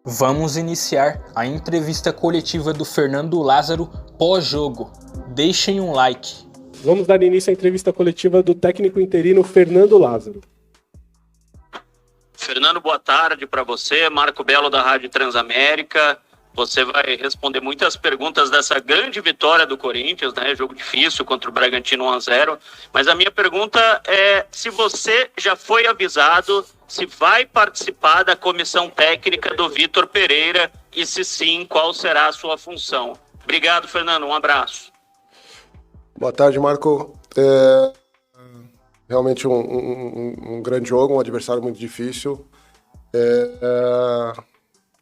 Vamos iniciar a entrevista coletiva do Fernando Lázaro pós-jogo. Deixem um like. Vamos dar início à entrevista coletiva do técnico interino Fernando Lázaro. Fernando, boa tarde para você. Marco Belo da Rádio Transamérica. Você vai responder muitas perguntas dessa grande vitória do Corinthians, né? Jogo difícil contra o Bragantino 1-0. Mas a minha pergunta é se você já foi avisado se vai participar da comissão técnica do Vitor Pereira e se sim, qual será a sua função. Obrigado, Fernando. Um abraço. Boa tarde, Marco. Realmente um grande jogo, um adversário muito difícil.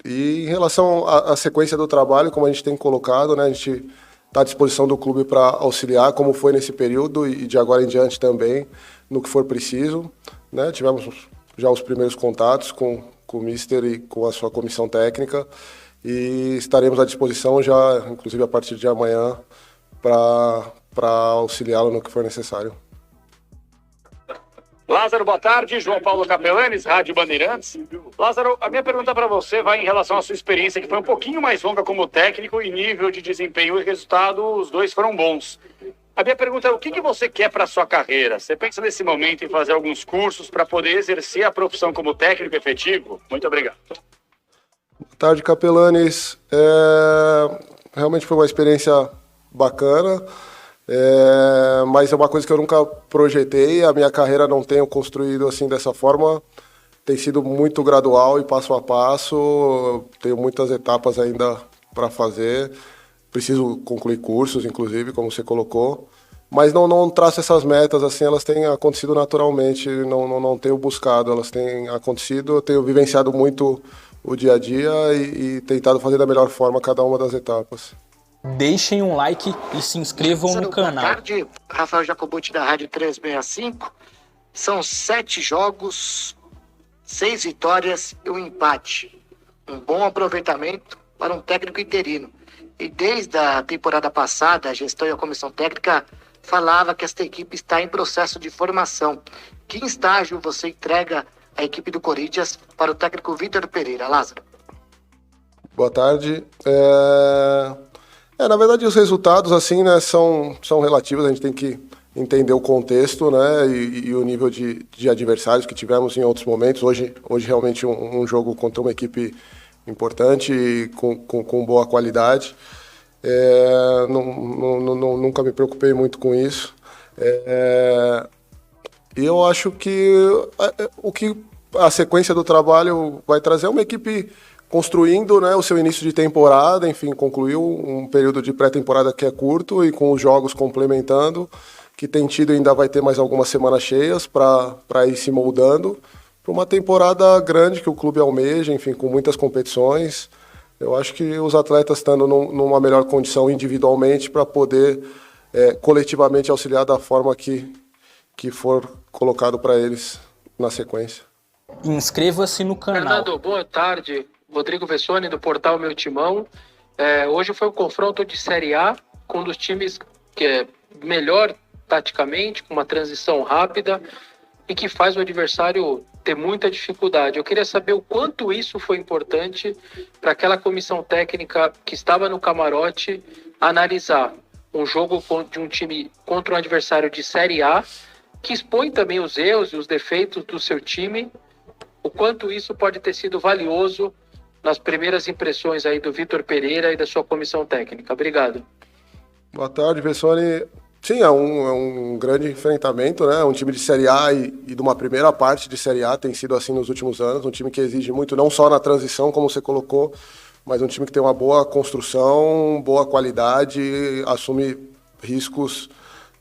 E em relação à sequência do trabalho, como a gente tem colocado, né, a gente está à disposição do clube para auxiliar, como foi nesse período e de agora em diante também, no que for preciso, né? Tivemos já os primeiros contatos com o Mister e com a sua comissão técnica e estaremos à disposição já, inclusive a partir de amanhã, para auxiliá-lo no que for necessário. Lázaro, boa tarde. João Paulo Capelanes, Rádio Bandeirantes. Lázaro, a minha pergunta para você vai em relação à sua experiência, que foi um pouquinho mais longa como técnico e nível de desempenho e resultado, os dois foram bons. A minha pergunta é, o que você quer para a sua carreira? Você pensa nesse momento em fazer alguns cursos para poder exercer a profissão como técnico efetivo? Muito obrigado. Boa tarde, Capelanes. Realmente foi uma experiência bacana. Mas é uma coisa que eu nunca projetei, a minha carreira não tenho construído assim dessa forma, tem sido muito gradual e passo a passo, tenho muitas etapas ainda para fazer, preciso concluir cursos, inclusive, como você colocou, mas não traço essas metas, assim, elas têm acontecido naturalmente, não tenho buscado, elas têm acontecido, eu tenho vivenciado muito o dia a dia e tentado fazer da melhor forma cada uma das etapas. Deixem um like e se inscrevam no canal. Boa tarde, Rafael Jacobucci da Rádio 365. São 7 jogos, 6 vitórias e um empate. Um bom aproveitamento para um técnico interino. E desde a temporada passada, a gestão e a comissão técnica falava que esta equipe está em processo de formação. Que estágio você entrega a equipe do Corinthians para o técnico Vitor Pereira? Lázaro. Boa tarde. Na verdade, os resultados assim, né, são relativos, a gente tem que entender o contexto, né, e o nível de adversários que tivemos em outros momentos. Hoje realmente um jogo contra uma equipe importante e com boa qualidade. Nunca me preocupei muito com isso. E eu acho que o que a sequência do trabalho vai trazer é uma equipe construindo, né, o seu início de temporada, enfim, concluiu um período de pré-temporada que é curto e com os jogos complementando, que tem tido ainda vai ter mais algumas semanas cheias para ir se moldando para uma temporada grande que o clube almeja, enfim, com muitas competições. Eu acho que os atletas estando numa melhor condição individualmente para poder coletivamente auxiliar da forma que for colocado para eles na sequência. Inscreva-se no canal. Fernando, boa tarde. Rodrigo Vessoni, do portal Meu Timão. Hoje foi um confronto de Série A com um dos times que é melhor taticamente, com uma transição rápida e que faz o adversário ter muita dificuldade. Eu queria saber o quanto isso foi importante para aquela comissão técnica que estava no camarote analisar um jogo de um time contra um adversário de Série A que expõe também os erros e os defeitos do seu time. O quanto isso pode ter sido valioso nas primeiras impressões aí do Vitor Pereira e da sua comissão técnica. Obrigado. Boa tarde, Vessoni. Sim, é um grande enfrentamento, né? Um time de Série A e de uma primeira parte de Série A tem sido assim nos últimos anos, um time que exige muito, não só na transição, como você colocou, mas um time que tem uma boa construção, boa qualidade, assume riscos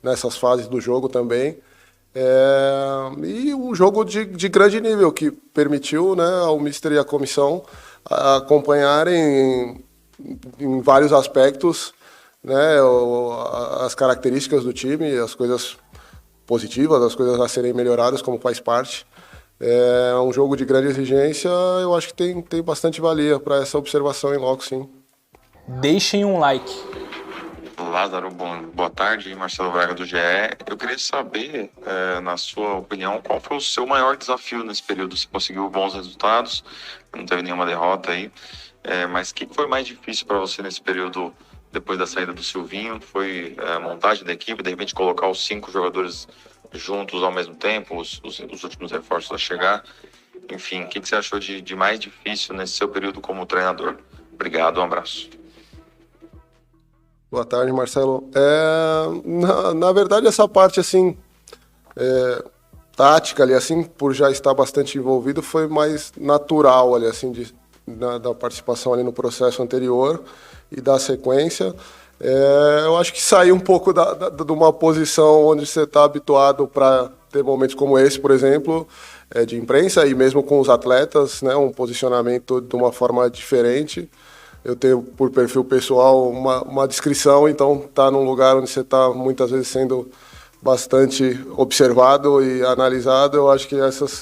nessas fases do jogo também. E um jogo de grande nível que permitiu, né, ao Mister e à comissão acompanharem em vários aspectos, né, as características do time, as coisas positivas, as coisas a serem melhoradas, como faz parte. É um jogo de grande exigência, eu acho que tem bastante valia para essa observação em loco, sim. Deixem um like. Lázaro, boa tarde. Marcelo Braga do GE. Eu queria saber, na sua opinião, qual foi o seu maior desafio nesse período? Você conseguiu bons resultados, não teve nenhuma derrota aí, mas o que foi mais difícil para você nesse período depois da saída do Silvinho? Foi a montagem da equipe, de repente colocar os 5 jogadores juntos ao mesmo tempo, os últimos reforços a chegar? Enfim, o que você achou de mais difícil nesse seu período como treinador? Obrigado, um abraço. Boa tarde, Marcelo. Na verdade, essa parte, assim, tática ali, assim, por já estar bastante envolvido, foi mais natural ali, assim, da participação ali no processo anterior e da sequência. Eu acho que sair um pouco de uma posição onde você está habituado para ter momentos como esse, por exemplo, de imprensa, e mesmo com os atletas, né, um posicionamento de uma forma diferente. Eu tenho, por perfil pessoal, uma descrição, então tá num lugar onde você está muitas vezes sendo bastante observado e analisado. Eu acho que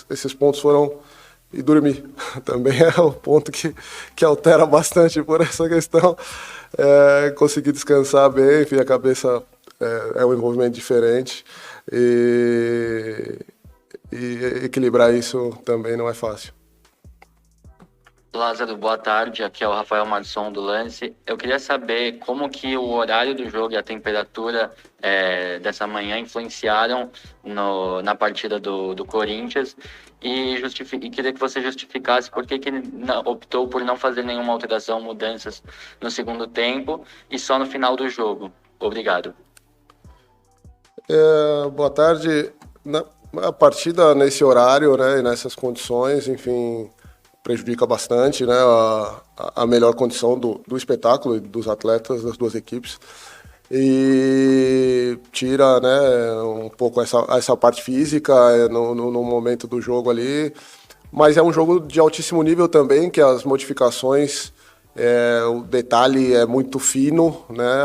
esses pontos foram... E dormir também é o ponto que altera bastante por essa questão. Conseguir descansar bem, enfim, a cabeça é um envolvimento diferente. E equilibrar isso também não é fácil. Lázaro, boa tarde. Aqui é o Rafael Marçom do Lance. Eu queria saber como que o horário do jogo e a temperatura dessa manhã influenciaram na partida do Corinthians e queria que você justificasse por que ele optou por não fazer nenhuma alteração, mudanças no segundo tempo e só no final do jogo. Obrigado. Boa tarde. A partida nesse horário, né, e nessas condições, enfim, prejudica bastante, né, a melhor condição do espetáculo e dos atletas das duas equipes, e tira, né, um pouco essa parte física no momento do jogo ali, mas é um jogo de altíssimo nível também, que as modificações, o detalhe é muito fino, né,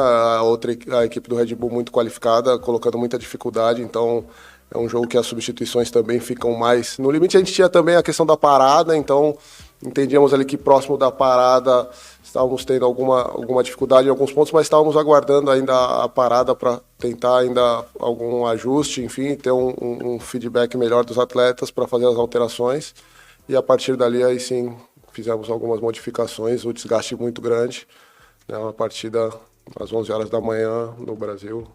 a equipe do Red Bull muito qualificada, colocando muita dificuldade, então é um jogo que as substituições também ficam mais... No limite a gente tinha também a questão da parada, então entendíamos ali que próximo da parada estávamos tendo alguma dificuldade em alguns pontos, mas estávamos aguardando ainda a parada para tentar ainda algum ajuste, enfim, ter um feedback melhor dos atletas para fazer as alterações. E a partir dali, aí sim, fizemos algumas modificações, o desgaste muito grande, né, uma partida às 11 horas da manhã no Brasil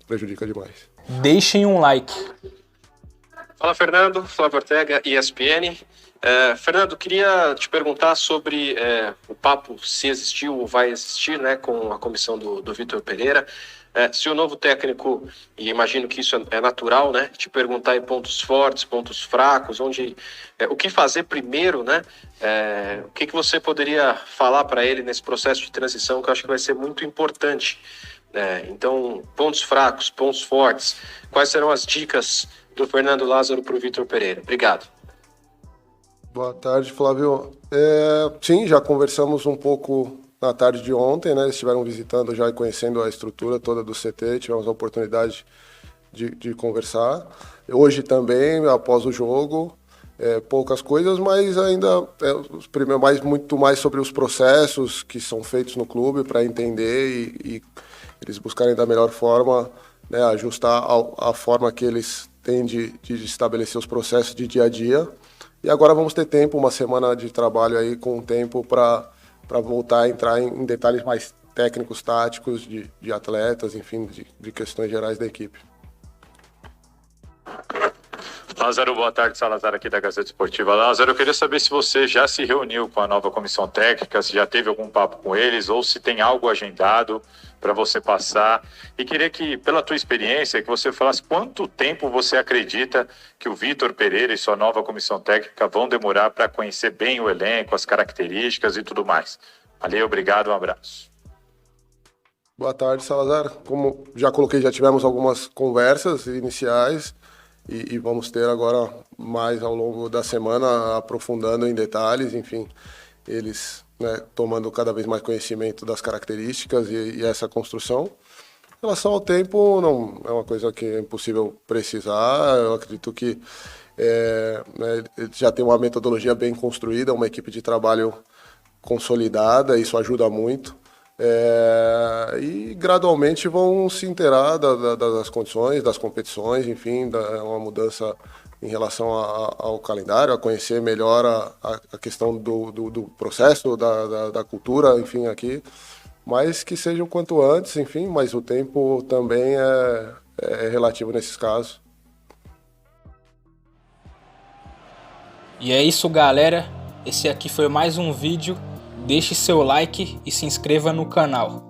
prejudica demais. Deixem um like. Fala, Fernando. Flávio Ortega, ESPN. Fernando, queria te perguntar sobre o papo, se existiu ou vai existir, né, com a comissão do Vitor Pereira. Se o novo técnico, e imagino que isso é natural, né, te perguntar em pontos fortes, pontos fracos, o que fazer primeiro, né? O que você poderia falar para ele nesse processo de transição, que eu acho que vai ser muito importante. Então, pontos fracos, pontos fortes, quais serão as dicas do Fernando Lázaro para o Vitor Pereira? Obrigado. Boa tarde, Flávio. Sim, já conversamos um pouco na tarde de ontem, né? Eles estiveram visitando já e conhecendo a estrutura toda do CT, tivemos a oportunidade de conversar. Hoje também, após o jogo, poucas coisas, mas ainda muito mais sobre os processos que são feitos no clube para entender e eles buscarem da melhor forma, né, ajustar a forma que eles têm de estabelecer os processos de dia a dia. E agora vamos ter tempo, uma semana de trabalho aí com tempo para voltar a entrar em detalhes mais técnicos, táticos, de atletas, enfim, de questões gerais da equipe. Lázaro, boa tarde, Salazar aqui da Gazeta Esportiva. Lázaro, eu queria saber se você já se reuniu com a nova comissão técnica, se já teve algum papo com eles ou se tem algo agendado para você passar. E queria que, pela tua experiência, que você falasse quanto tempo você acredita que o Vitor Pereira e sua nova comissão técnica vão demorar para conhecer bem o elenco, as características e tudo mais. Valeu, obrigado, um abraço. Boa tarde, Salazar. Como já coloquei, já tivemos algumas conversas iniciais e vamos ter agora mais ao longo da semana, aprofundando em detalhes, enfim, eles, né, tomando cada vez mais conhecimento das características e essa construção. Em relação ao tempo, não é uma coisa que é impossível precisar. Eu acredito que já tem uma metodologia bem construída, uma equipe de trabalho consolidada, isso ajuda muito. E gradualmente vão se inteirar das condições, das competições, enfim, uma mudança em relação ao calendário, a conhecer melhor a questão do processo, da cultura, enfim, aqui, mas que seja o quanto antes, enfim, mas o tempo também é relativo nesses casos. E é isso, galera. Esse aqui foi mais um vídeo. Deixe seu like e se inscreva no canal.